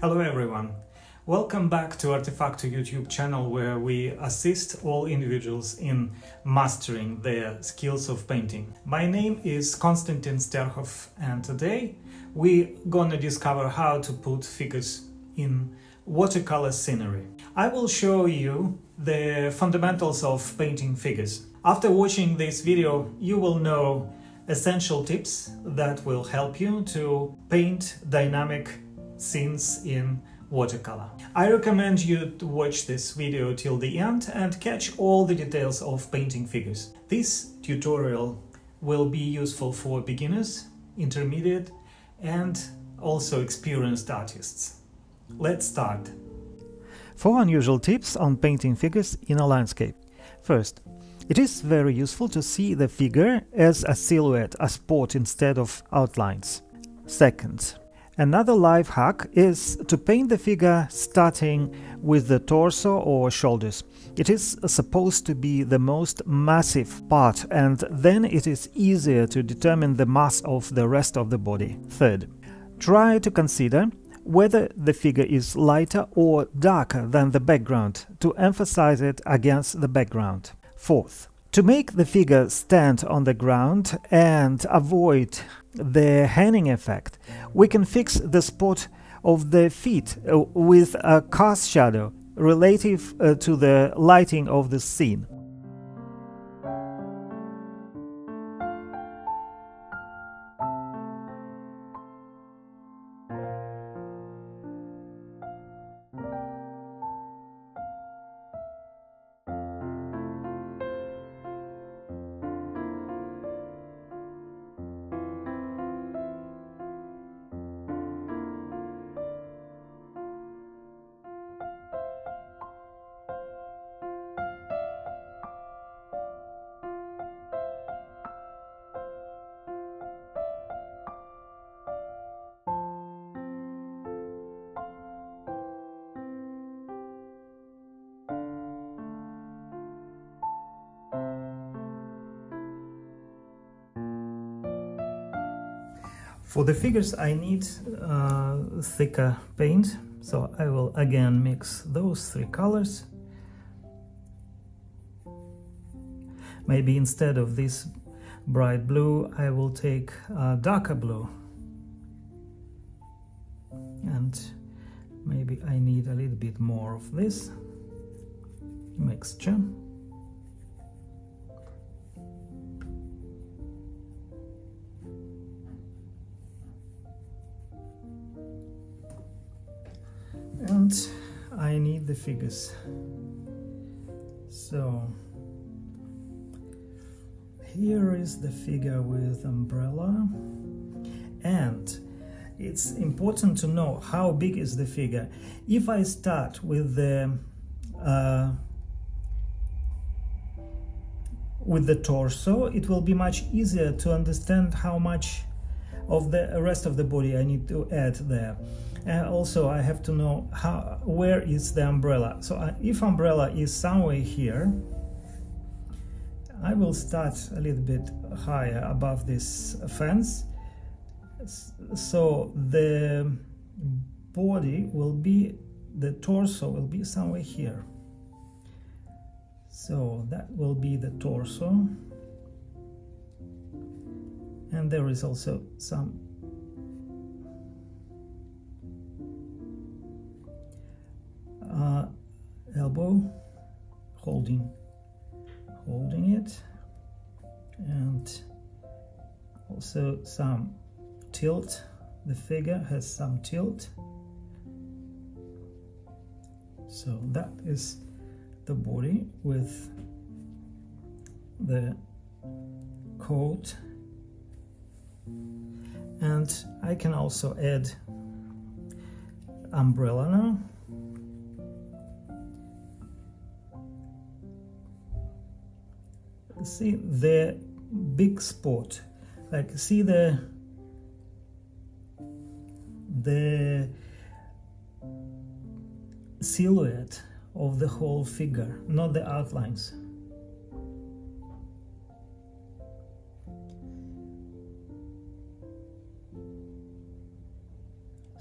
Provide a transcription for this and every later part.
Hello everyone, welcome back to Artefacto YouTube channel, where we assist all individuals in mastering their skills of painting. My name is Konstantin Sterkhov, and today we're gonna discover how to put figures in watercolor scenery. I will show you the fundamentals of painting figures. After watching this video, you will know essential tips that will help you to paint dynamic scenes in watercolor. I recommend you to watch this video till the end and catch all the details of painting figures. This tutorial will be useful for beginners, intermediate, and also experienced artists. Let's start. 4 unusual tips on painting figures in a landscape. First, it is very useful to see the figure as a silhouette, a spot instead of outlines. Second, another life hack is to paint the figure starting with the torso or shoulders. It is supposed to be the most massive part, and then it is easier to determine the mass of the rest of the body. Third, try to consider whether the figure is lighter or darker than the background to emphasize it against the background. Fourth, to make the figure stand on the ground and avoid the hanging effect, we can fix the spot of the feet with a cast shadow relative to the lighting of the scene. For the figures I need thicker paint, so I will again mix those 3 colors. Maybe instead of this bright blue I will take darker blue, and maybe I need a little bit more of this mixture. And I need the figures. So here is the figure with umbrella, and it's important to know how big is the figure. If I start with the torso, it will be much easier to understand how much of the rest of the body I need to add there. And also I have to know where is the umbrella. So if umbrella is somewhere here, I will start a little bit higher above this fence, so the body will be, the torso will be somewhere here. So that will be the torso, and there is also some elbow holding it, and also some tilt. The figure has some tilt, so that is the body with the coat. And I can also add umbrella now. See the big spot, like see the silhouette of the whole figure, not the outlines.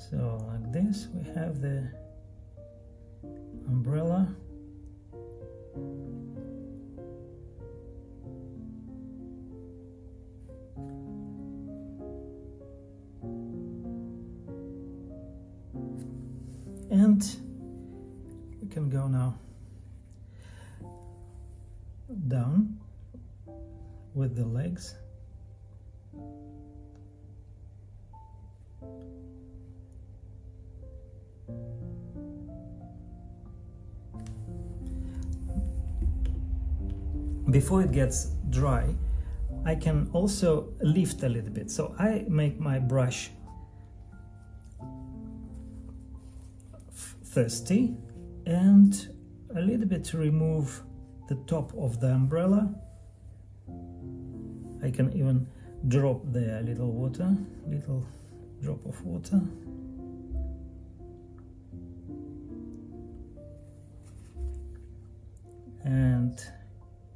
So like this we have the umbrella. And we can go now down with the legs. Before it gets dry, I can also lift a little bit. So I make my brush thirsty and a little bit remove the top of the umbrella. I can even drop there a little water, little drop of water. And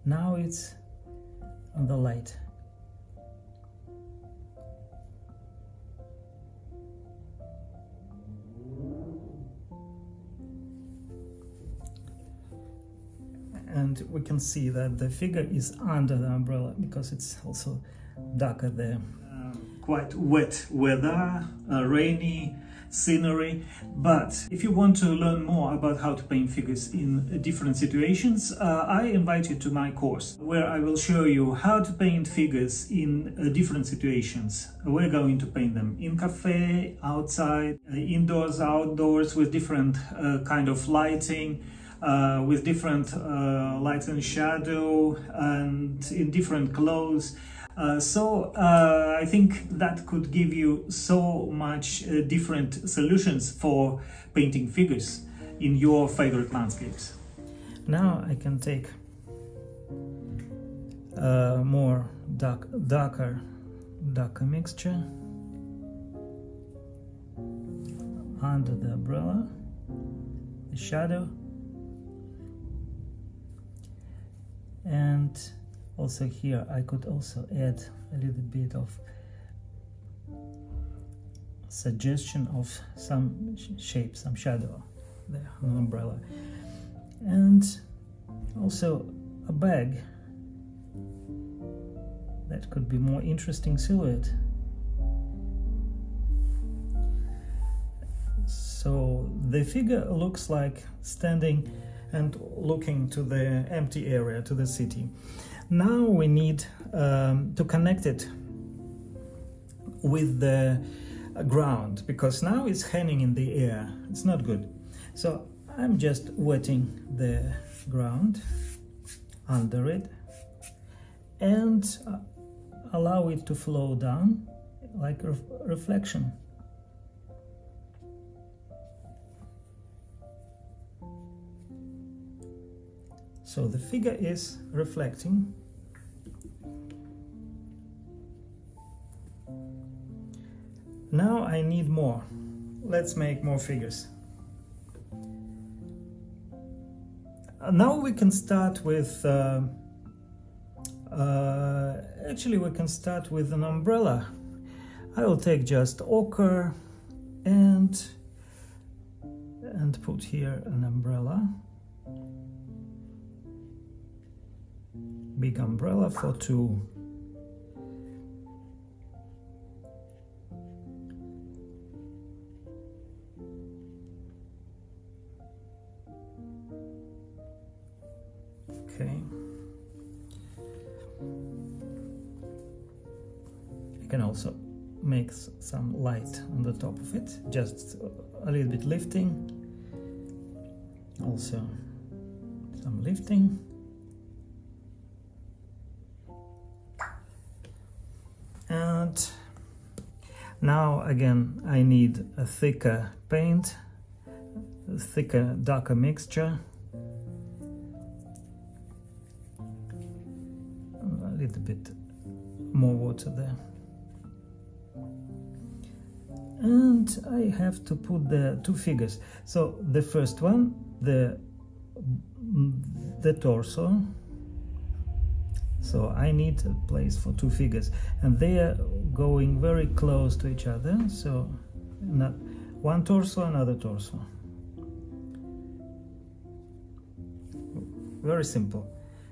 now it's on the light. And we can see that the figure is under the umbrella because it's also darker there. Quite wet weather, rainy scenery, but if you want to learn more about how to paint figures in different situations, I invite you to my course where I will show you how to paint figures in different situations. We're going to paint them in cafe, outside, indoors, outdoors, with different kind of lighting, with different light and shadow, and in different clothes. So I think that could give you so much different solutions for painting figures in your favorite landscapes. Now I can take more darker mixture under the umbrella, the shadow, and also here I could also add a little bit of suggestion of some shape, some shadow there on the umbrella, and also a bag that could be more interesting silhouette. So the figure looks like standing and looking to the empty area, to the city. Now we need to connect it with the ground, because now it's hanging in the air. It's not good. So I'm just wetting the ground under it and allow it to flow down like a reflection. So the figure is reflecting. Now I need more. Let's make more figures. Now we can start with actually we can start with an umbrella. I will take just ochre and put here an umbrella. Big umbrella for two. Okay. You can also make some light on the top of it, just a little bit lifting. Also some lifting. And now again I need a thicker paint, a thicker, darker mixture, a little bit more water there, and I have to put the two figures. So the first one, the torso. So I need a place for two figures, and they are going very close to each other, so not one torso, another torso. Very simple.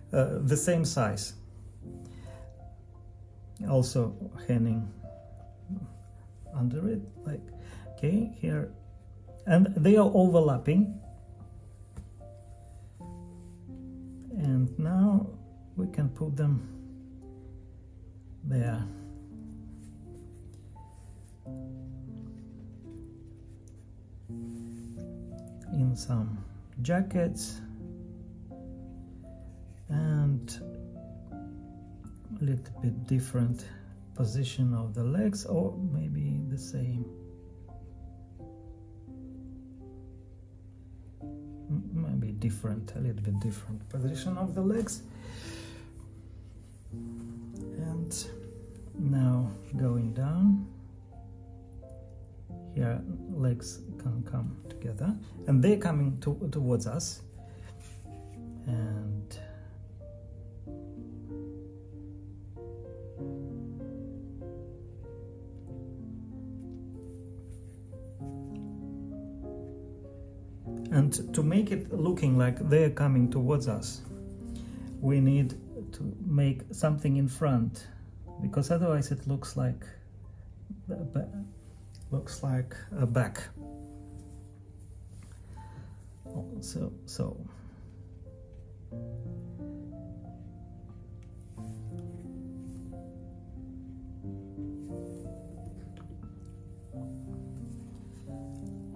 The same size. Also hanging under it, like, okay, here. And they are overlapping. And now we can put them there. In some jackets and a little bit different position of the legs, or maybe the same. Maybe different, a little bit different position of the legs. And now going down, here legs can come together, and they're coming towards us. And to make it looking like they're coming towards us, we need to make something in front, because otherwise it looks like a back. So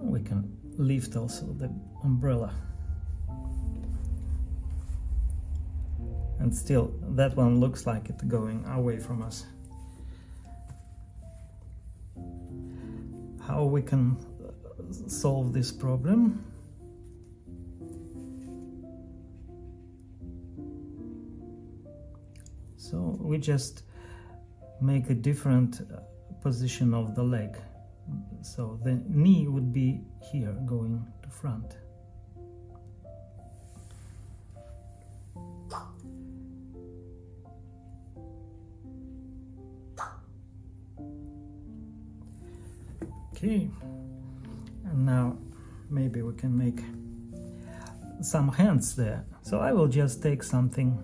we can lift also the umbrella, and still that one looks like it going away from us. How we can solve this problem? So we just make a different position of the leg. So the knee would be here, going to front. Okay, and now maybe we can make some hands there. So I will just take something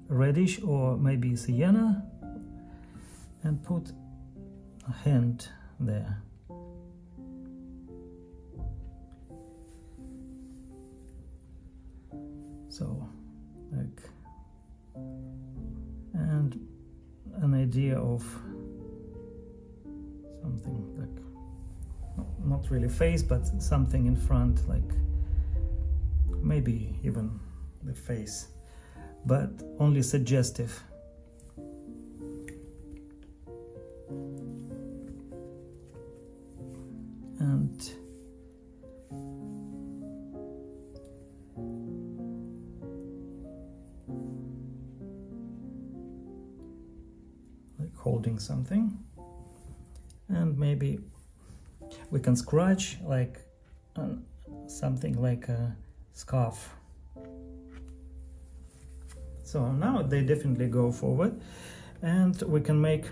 reddish or maybe sienna and put a hand there. So, like, and an idea of something like, not really face, but something in front, like maybe even the face, but only suggestive. And like holding something, and maybe we can scratch like something like a scarf. So now they definitely go forward, and we can make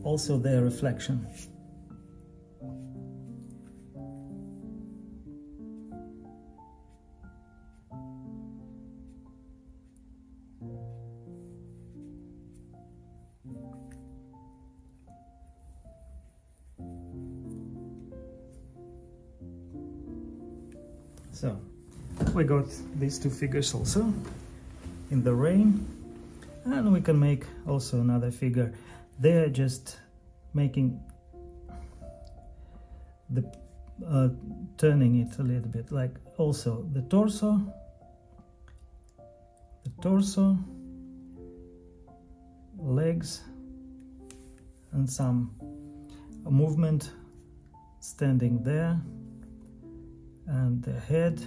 also their reflection. So we got these two figures also in the rain, and we can make also another figure. They're just making the turning it a little bit, like also the torso, legs, and some movement standing there, and the head,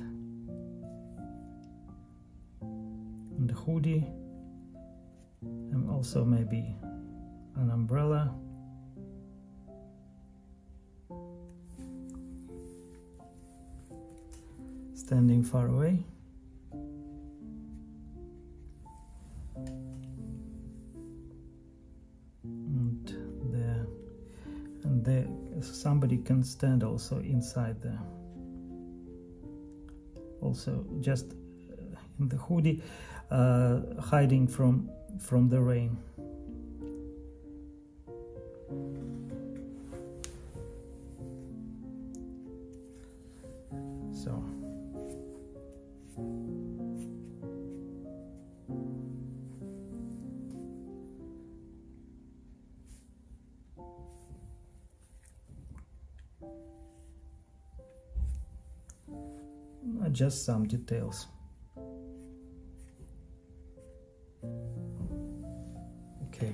and the hoodie, and also maybe an umbrella. Standing far away. And there, and there somebody can stand also inside there. Also just in the hoodie, hiding from the rain. So just some details. Okay,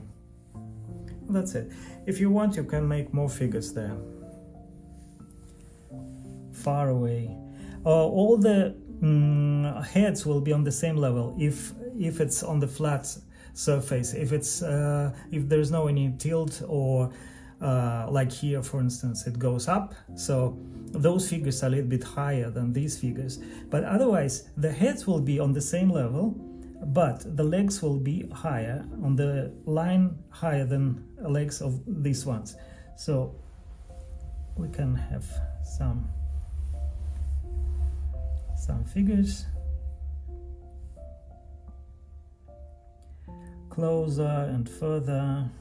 that's it. If you want, you can make more figures there. Far away. All the heads will be on the same level if it's on the flat surface. If it's if there's no any tilt, or like here, for instance, it goes up, so those figures are a little bit higher than these figures. But otherwise, the heads will be on the same level, but the legs will be higher, on the line higher than legs of these ones. So we can have some figures closer and further,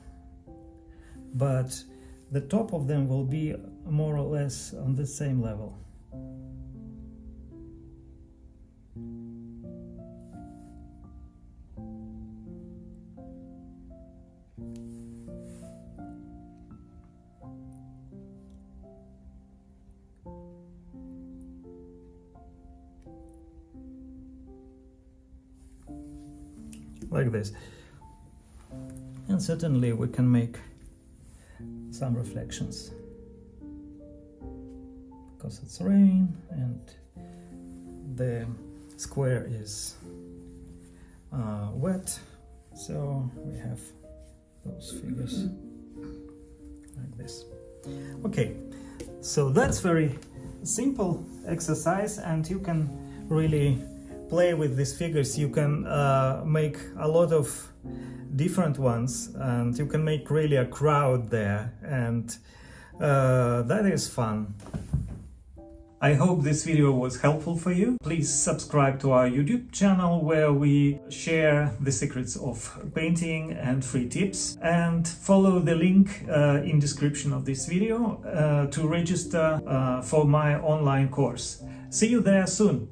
but the top of them will be more or less on the same level. Like this. And certainly we can make some reflections, because it's rain and the square is wet, so we have those figures like this. Okay, so that's very simple exercise, and you can really play with these figures. You can make a lot of different ones, and you can make really a crowd there, and that is fun. I hope this video was helpful for you. Please subscribe to our YouTube channel, where we share the secrets of painting and free tips, and follow the link in description of this video to register for my online course. See you there soon.